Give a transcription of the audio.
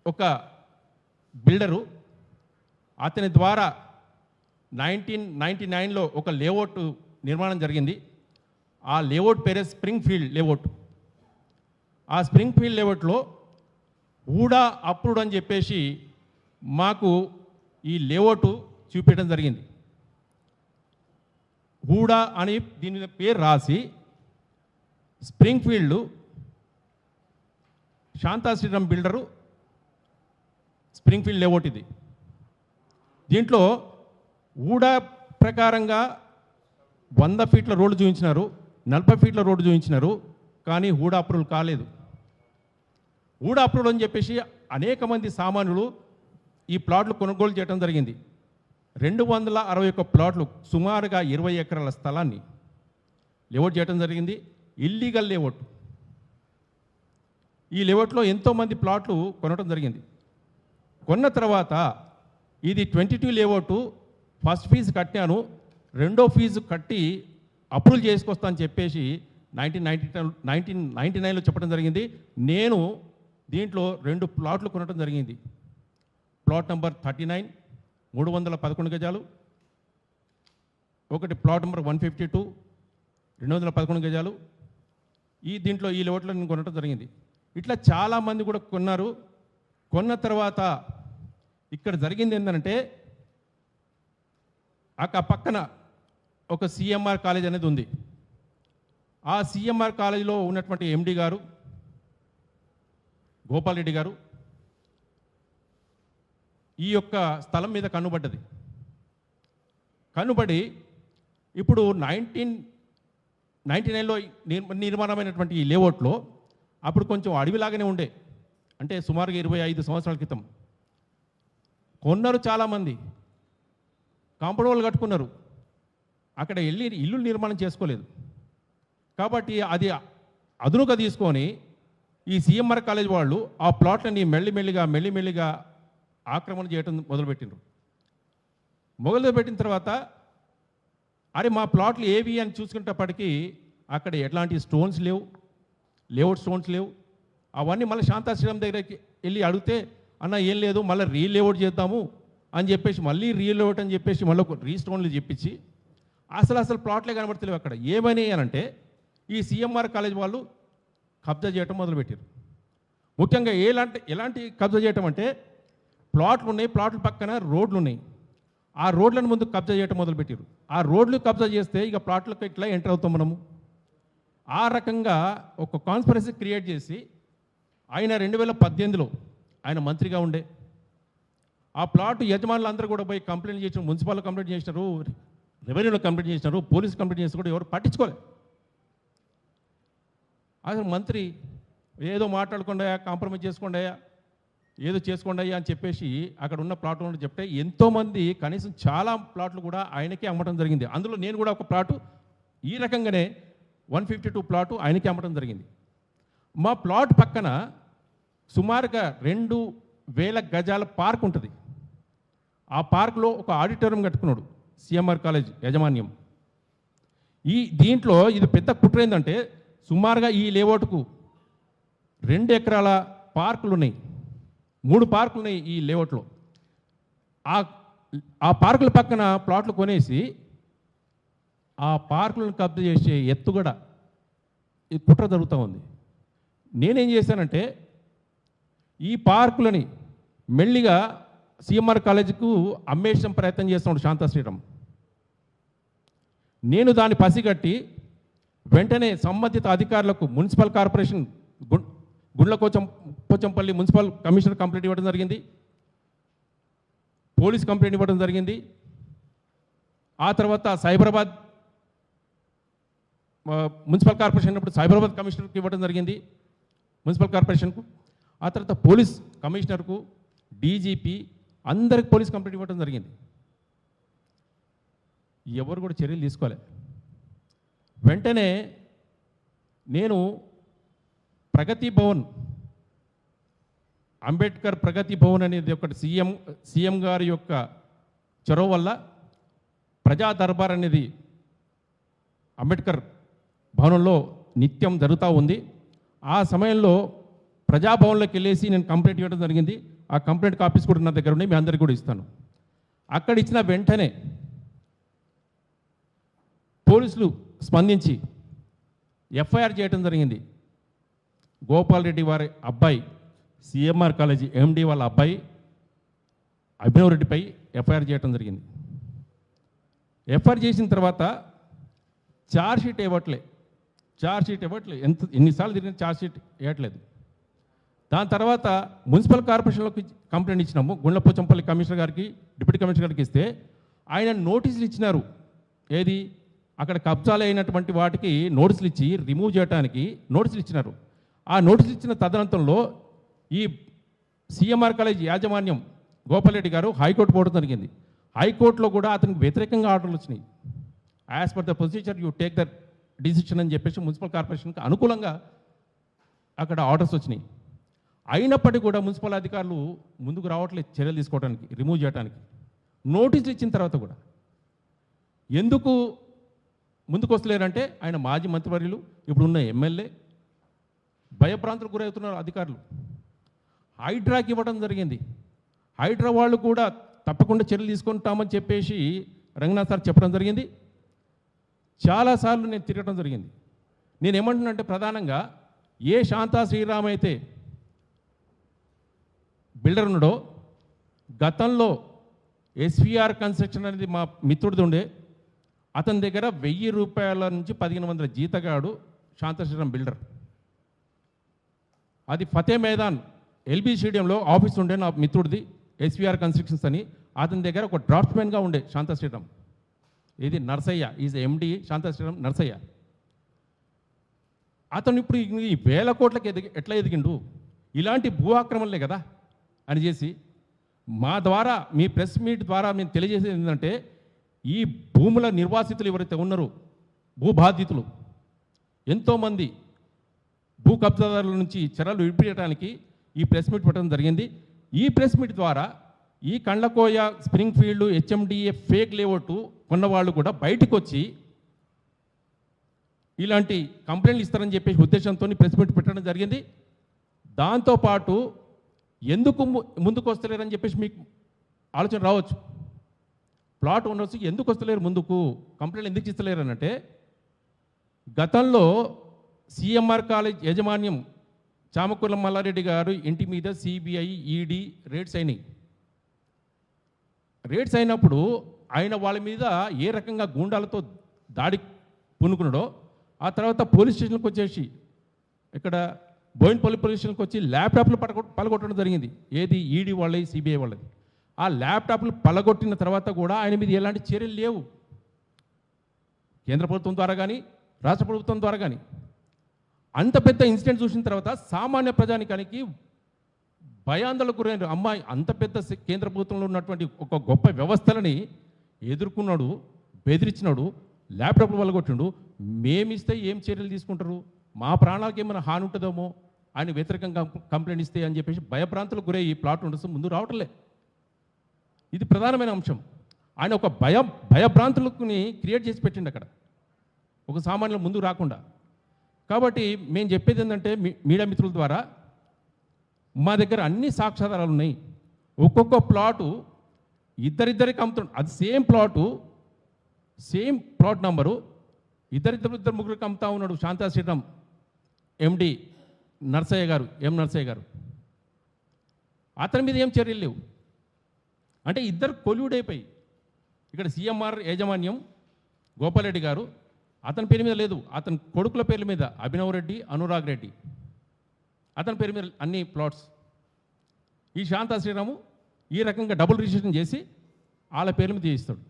ఒక బిల్డరు అతని ద్వారా 1999లో ఒక లేఅవుట్ నిర్మాణం జరిగింది. ఆ లేఅవుట్ పేరే స్ప్రింగ్ ఫీల్డ్ లేఅవుట్. ఆ స్ప్రింగ్ ఫీల్డ్ లేఅవుట్లో ఊడా అప్రూవ్డ్ అని చెప్పేసి మాకు ఈ లేఅవుట్ చూపించడం జరిగింది. ఊడా అని దీని పేరు రాసి Springfield Shanta Sriram builder Springfield layout ఇది. దీంట్లో ఊడా ప్రకారంగా 100 ఫీట్ల రోడ్డు చూపించినారు, 40 ఫీట్ల రోడ్డు చూపించినారు, కానీ ఊడా అప్రూవల్ కాలేదు. ఊడా అప్రూవల్ అని చెప్పేసి అనేక మంది సామాన్యులు ఈ ప్లాట్లు కొనుగోలు చేయడం జరిగింది. 261 ప్లాట్లు సుమారుగా 20 ఎకరాల స్థలాన్ని లేఅవుట్ చేయడం జరిగింది. Illegal layout. ఈ లేఅవుట్లో ఎంతోమంది ప్లాట్లు కొనడం జరిగింది. కొన్న తర్వాత ఇది 22 లేఅవుట్, ఫస్ట్ ఫీజు కట్టాను, రెండో ఫీజు కట్టి అప్రూవల్ చేసుకొస్తా అని చెప్పేసి 1999లో చెప్పడం జరిగింది. నేను దీంట్లో 2 ప్లాట్లు కొనడం జరిగింది. ప్లాట్ నెంబర్ 39 311 గజాలు, ఒకటి ప్లాట్ నెంబర్ 152 211 గజాలు. దీంట్లో ఈ లేఅవుట్లో నేను కొనడం జరిగింది. ఇట్లా చాలామంది కూడా కొన్నారు. కొన్న తర్వాత ఇక్కడ జరిగింది ఏంటంటే పక్కన ఒక సిఎంఆర్ కాలేజ్ అనేది ఉంది. ఆ సిఎంఆర్ కాలేజీలో ఉన్నటువంటి ఎండి గారు గోపాల్ రెడ్డి గారు ఈ యొక్క స్థలం మీద కన్నుబడ్డది. కన్నుబడి ఇప్పుడు 1999లో నిర్మాణమైనటువంటి ఈ లేఅవుట్లో అప్పుడు కొంచెం అడవిలాగానే ఉండే, అంటే సుమారుగా 25 సంవత్సరాల క్రితం కొన్నారు. చాలామంది కాంపౌండ్ వాళ్ళు కట్టుకున్నారు, అక్కడ వెళ్ళి ఇల్లు నిర్మాణం చేసుకోలేదు. కాబట్టి అది అదునుగా తీసుకొని ఈ సిఎంఆర్ కాలేజ్ వాళ్ళు ఆ ప్లాట్లని మెల్లిమెల్లిగా ఆక్రమణ చేయడం మొదలుపెట్టినారు. మొదలుపెట్టిన తర్వాత అరే మా ప్లాట్లు ఏవి అని చూసుకునేటప్పటికీ అక్కడ ఎట్లాంటి స్టోన్స్ లేవు, లేఅవుట్ స్టోన్స్ లేవు. అవన్నీ మళ్ళీ శాంతా శ్రీరామ్ దగ్గరికి వెళ్ళి అడిగితే అన్న ఏం లేదు, మళ్ళీ రీలేఅవుట్ చేద్దాము అని చెప్పేసి మళ్ళీ రీలేఅవుట్ అని చెప్పేసి మళ్ళీ రీస్టోన్లు చెప్పించి అసలు ప్లాట్లే కనబడతలేవు. అక్కడ ఏమని అనంటే ఈ సిఎంఆర్ కాలేజ్ వాళ్ళు కబ్జా చేయటం మొదలుపెట్టారు. ముఖ్యంగా ఎలాంటి కబ్జా చేయటం అంటే ప్లాట్లు ఉన్నాయి, ప్లాట్ల పక్కన రోడ్లు ఉన్నాయి, ఆ రోడ్లను ముందు కబ్జా చేయటం మొదలుపెట్టారు. ఆ రోడ్లు కబ్జా చేస్తే ఇక ప్లాట్లకు ఇట్లా ఎంటర్ అవుతాం మనము. ఆ రకంగా ఒక కాన్స్పిరసీ క్రియేట్ చేసి ఆయన 2018లో ఆయన మంత్రిగా ఉండే ఆ ప్లాట్ యజమానులు అందరూ కూడా పోయి కంప్లైంట్ చేసినారు. మున్సిపల్ కంప్లైంట్ చేసినారు, రెవెన్యూలో కంప్లైంట్ చేసినారు, పోలీస్ కంప్లైంట్ చేసినా కూడా ఎవరు పట్టించుకోలేదు. అసలు మంత్రి ఏదో మాట్లాడకుండా కాంప్రమైజ్ చేసుకోండి ఏదో చేసుకోండి అని చెప్పేసి అక్కడ ఉన్న ప్లాట్ ఓనర్ చెప్తే ఎంతోమంది కనీసం చాలా ప్లాట్లు కూడా ఆయనకే అమ్మటం జరిగింది. అందులో నేను కూడా ఒక ప్లాటు ఈ రకంగానే 152 ప్లాటు ఆయనకే అమ్మటం జరిగింది. మా ప్లాట్ పక్కన సుమారుగా 2000 గజాల పార్క్ ఉంటుంది. ఆ పార్క్లో ఒక ఆడిటోరియం కట్టుకున్నాడు సిఎంఆర్ కాలేజ్ యాజమాన్యం. దీంట్లో ఇది పెద్ద కుట్ర ఏంటంటే సుమారుగా ఈ లేఅవుట్కు 2 ఎకరాల పార్కులు ఉన్నాయి, 3 పార్కులు ఉన్నాయి ఈ లేఅవుట్లో. ఆ పార్కుల పక్కన ప్లాట్లు కొనేసి ఆ పార్కులను కబ్జా చేసే ఎత్తుగడ ఈ కుట్ర జరుగుతూ ఉంది. నేనేం చేశానంటే ఈ పార్కులని మెల్లిగా సిఎంఆర్ కాలేజీకు అమ్మేసిన ప్రయత్నం చేస్తున్నాడు శాంతా శ్రీరామ్. నేను దాన్ని పసిగట్టి వెంటనే సంబంధిత అధికారులకు municipal corporation Gundlapochampally municipal commissioner complaint ఇవ్వడం జరిగింది, పోలీస్ కంప్లైంట్ ఇవ్వడం జరిగింది. ఆ తర్వాత సైబరాబాద్ మున్సిపల్ కార్పొరేషన్ ఇప్పుడు సైబరాబాద్ కమిషనర్కి ఇవ్వడం జరిగింది మున్సిపల్ కార్పొరేషన్కు. ఆ తర్వాత పోలీస్ కమిషనర్కు, డీజీపీ అందరికి పోలీస్ కంప్లైంట్ ఇవ్వడం జరిగింది. ఎవరు కూడా చర్యలు తీసుకోవాలి. వెంటనే నేను ప్రగతి భవన్, అంబేద్కర్ ప్రగతి భవన్ అనేది ఒకటి సీఎం గారి యొక్క చొరవ వల్ల ప్రజా దర్బార్ అనేది అంబేద్కర్ భవనంలో నిత్యం జరుగుతూ ఉంది. ఆ సమయంలో ప్రజాభవన్లోకి వెళ్ళేసి నేను కంప్లైంట్ ఇవ్వడం జరిగింది. ఆ కంప్లైంట్ కాపీస్ కూడా నా దగ్గర ఉన్నాయి, మీ అందరికీ కూడా ఇస్తాను. అక్కడ ఇచ్చిన వెంటనే పోలీసులు స్పందించి ఎఫ్ఐఆర్ చేయడం జరిగింది. గోపాల్ రెడ్డి వారి అబ్బాయి, సిఎంఆర్ కాలేజీ ఎండి వాళ్ళ అబ్బాయి అభినవ్ రెడ్డిపై ఎఫ్ఐఆర్ చేయడం జరిగింది. ఎఫ్ఐఆర్ చేసిన తర్వాత ఛార్జ్షీట్ ఇవ్వట్లే. ఎన్నిసార్లు తిరిగిన ఛార్జ్షీట్ ఇవ్వట్లేదు. దాని తర్వాత మున్సిపల్ కార్పొరేషన్లోకి కంప్లైంట్ ఇచ్చినాము. గుండ్లపోచంపల్లి కమిషనర్ గారికి, డిప్యూటీ కమిషనర్ గారికి ఇస్తే ఆయన నోటీసులు ఇచ్చినారు. ఏది, అక్కడ కబ్జాలు అయినటువంటి వాటికి నోటీసులు ఇచ్చి రిమూవ్ చేయడానికి నోటీసులు ఇచ్చినారు. ఆ నోటీసులు ఇచ్చిన తదనంతరంలో ఈ సిఎంఆర్ కాలేజ్ యాజమాన్యం గోపాల్ రెడ్డి గారు హైకోర్టు పోవడం జరిగింది. హైకోర్టులో కూడా అతనికి వ్యతిరేకంగా ఆర్డర్లు వచ్చినాయి. As per the procedure you take the decision అని చెప్పేసి మున్సిపల్ కార్పొరేషన్కి అనుకూలంగా అక్కడ ఆర్డర్స్ వచ్చినాయి. అయినప్పటికీ కూడా మున్సిపల్ అధికారులు ముందుకు రావట్లేదు చర్యలు తీసుకోవడానికి, రిమూవ్ చేయడానికి. నోటీసులు ఇచ్చిన తర్వాత కూడా ఎందుకు ముందుకు వస్తలేరంటే ఆయన మాజీ మంత్రివర్యులు, ఇప్పుడున్న ఎమ్మెల్యే భయభ్రాంతులకు గురవుతున్నారు అధికారులు. హైడ్రాకి ఇవ్వడం జరిగింది. హైడ్రా వాళ్ళు కూడా తప్పకుండా చర్యలు తీసుకుంటామని చెప్పేసి రంగనాథ్ సార్ చెప్పడం జరిగింది. చాలాసార్లు నేను తిరగడం జరిగింది. నేను ఏమంటున్నానంటే ప్రధానంగా ఏ శాంతా శ్రీరామ్ అయితే బిల్డర్ ఉన్నాడో, గతంలో ఎస్విఆర్ కన్స్ట్రక్షన్ అనేది మా మిత్రుడిది ఉండే, అతని దగ్గర 1000 రూపాయల నుంచి 1500 జీతగాడు శాంతా శ్రీరామ్ బిల్డర్. అది ఫతే మైదాన్ ఎల్బీ స్టేడియంలో ఆఫీస్ ఉండే నా మిత్రుడిది, ఎస్విఆర్ కన్స్ట్రక్షన్స్ అని. అతని దగ్గర ఒక డ్రాఫ్ట్మెన్గా ఉండే శాంతా శ్రీరామ్. ఇది నర్సయ్య, ఈజ్ ఎండి శాంతా శ్రీరామ్ నర్సయ్య. అతను ఇప్పుడు ఈ 1000 కోట్లకి ఎట్లా ఎదిగిండు? ఇలాంటి భూ ఆక్రమణలే కదా అని చేసి మా ద్వారా, మీ ప్రెస్ మీట్ ద్వారా మేము తెలియజేసేది ఏంటంటే, ఈ భూముల నిర్వాసితులు ఎవరైతే ఉన్నారో, భూ బాధితులు ఎంతోమంది భూ కబ్జాదారుల నుంచి చర్యలు విడిపించడానికి ఈ ప్రెస్ మీట్ పెట్టడం జరిగింది. ఈ ప్రెస్ మీట్ ద్వారా ఈ Kandlakoya, Spring Field, HMDA fake layout కొన్నవాళ్ళు కూడా బయటకు వచ్చి ఇలాంటి కంప్లైంట్లు ఇస్తారని చెప్పేసి ఉద్దేశంతో ప్రెస్ మీట్ పెట్టడం జరిగింది. దాంతోపాటు ఎందుకు ముందుకు వస్తలేరని చెప్పేసి మీకు ఆలోచన రావచ్చు. ప్లాట్ ఓనర్స్ ఎందుకు వస్తలేరు ముందుకు, కంప్లైంట్ ఎందుకు ఇస్తలేరు అని అంటే, గతంలో సిఎంఆర్ కాలేజ్ యాజమాన్యం చామకూర్ల మల్లారెడ్డి గారు ఇంటి మీద సిబిఐ, ఈడీ రేడ్స్ అయినాయి. రేడ్స్ అయినప్పుడు ఆయన వాళ్ళ మీద ఏ రకంగా గూండాలతో దాడి పూనుకున్నాడో, ఆ తర్వాత పోలీస్ స్టేషన్కి వచ్చేసి ఇక్కడ బోయిన్పల్లి పోలీస్ స్టేషన్కి వచ్చి ల్యాప్టాప్లు పలగొట్టడం జరిగింది. ఏది, ఈడీ వాళ్ళది, సిబిఐ వాళ్ళది. ఆ ల్యాప్టాప్లు పలగొట్టిన తర్వాత కూడా ఆయన మీద ఎలాంటి చర్యలు లేవు. కేంద్ర ప్రభుత్వం ద్వారా కానీ, రాష్ట్ర ప్రభుత్వం ద్వారా కానీ. అంత పెద్ద ఇన్సిడెంట్ చూసిన తర్వాత సామాన్య ప్రజానికానికి భయాందోళనకు గురైన అమ్మాయి, అంత పెద్ద కేంద్ర ప్రభుత్వంలో ఉన్నటువంటి ఒక గొప్ప వ్యవస్థలని ఎదుర్కొన్నాడు, బెదిరించినాడు, ల్యాప్టాప్లు పలగొట్టిండు. మేమిస్తే ఏం చర్యలు తీసుకుంటారు, మా ప్రాణాలకు ఏమైనా హాని ఉంటుందేమో, ఆయన వ్యతిరేకంగా కంప్లైంట్ ఇస్తే అని చెప్పేసి భయభ్రాంతులకు గురై ఈ ప్లాట్ ఉండొచ్చు ముందు రావట్లే. ఇది ప్రధానమైన అంశం. ఆయన ఒక భయభ్రాంతులని క్రియేట్ చేసి పెట్టిండు అక్కడ, ఒక సామాన్యుల ముందు రాకుండా. కాబట్టి మేము చెప్పేది ఏంటంటే, మీడియా మిత్రుల ద్వారా మా దగ్గర అన్ని సాక్ష్యాధారాలు ఉన్నాయి. ఒక్కొక్క ప్లాటు ఇద్దరికి అమ్ముతుంది. అది సేమ్ ప్లాట్ నంబరు ఇద్దరు ముగ్గురికి అమ్ముతా ఉన్నాడు శాంతా శ్రీరామ్ ఎండి నర్సయ్య గారు, నర్సయ్య గారు. అతని మీద ఏం చర్యలు లేవు. అంటే ఇద్దరు కొల్యూడ్ అయిపోయి, ఇక్కడ సిఎంఆర్ యాజమాన్యం గోపాల్ రెడ్డి గారు, అతని పేరు మీద లేదు, అతని కొడుకుల పేర్ల మీద అభినవ్ రెడ్డి, అనురాగ్ రెడ్డి, అతని పేరు మీద అన్ని ప్లాట్స్. ఈ శాంతా శ్రీరాము ఈ రకంగా డబుల్ రిజిస్ట్రేషన్ చేసి వాళ్ళ పేర్ల మీద చేయిస్తాడు.